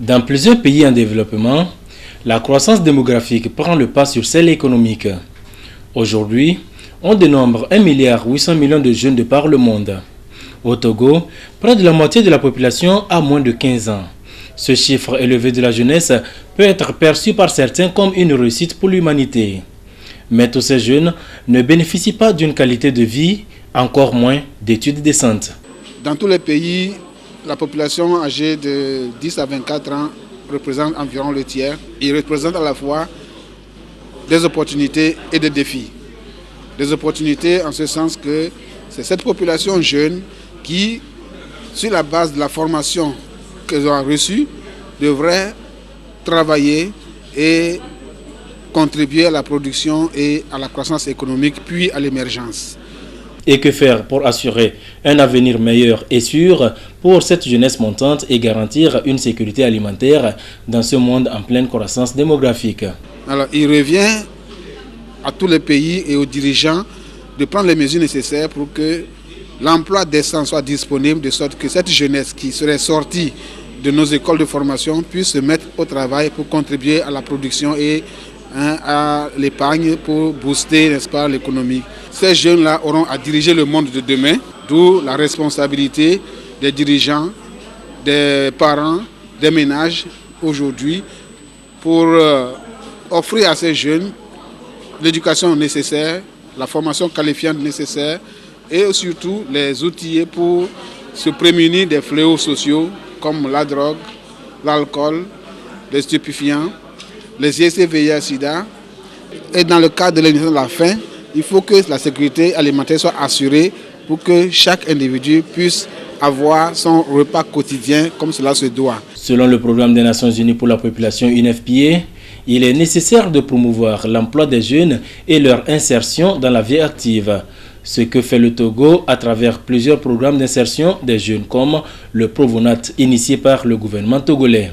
Dans plusieurs pays en développement, la croissance démographique prend le pas sur celle économique. Aujourd'hui, on dénombre 1,8 milliard de jeunes de par le monde. Au Togo, près de la moitié de la population a moins de 15 ans. Ce chiffre élevé de la jeunesse peut être perçu par certains comme une réussite pour l'humanité. Mais tous ces jeunes ne bénéficient pas d'une qualité de vie, encore moins d'études décentes. Dans tous les pays, la population âgée de 10 à 24 ans représente environ le tiers. Il représente à la fois des opportunités et des défis. Des opportunités en ce sens que c'est cette population jeune qui, sur la base de la formation qu'elles ont reçue, devrait travailler et contribuer à la production et à la croissance économique, puis à l'émergence. Et que faire pour assurer un avenir meilleur et sûr pour cette jeunesse montante et garantir une sécurité alimentaire dans ce monde en pleine croissance démographique? Alors, il revient à tous les pays et aux dirigeants de prendre les mesures nécessaires pour que l'emploi décent soit disponible, de sorte que cette jeunesse qui serait sortie de nos écoles de formation puisse se mettre au travail pour contribuer à la production et à l'épargne pour booster, n'est-ce pas, l'économie. Ces jeunes-là auront à diriger le monde de demain, d'où la responsabilité des dirigeants, des parents, des ménages aujourd'hui pour offrir à ces jeunes l'éducation nécessaire, la formation qualifiante nécessaire et surtout les outils pour se prémunir des fléaux sociaux comme la drogue, l'alcool, les stupéfiants, les IST, VIH-Sida. Et dans le cadre de l'élimination de la faim, il faut que la sécurité alimentaire soit assurée pour que chaque individu puisse avoir son repas quotidien comme cela se doit. Selon le programme des Nations Unies pour la population UNFPA, il est nécessaire de promouvoir l'emploi des jeunes et leur insertion dans la vie active. Ce que fait le Togo à travers plusieurs programmes d'insertion des jeunes comme le Provonat initié par le gouvernement togolais.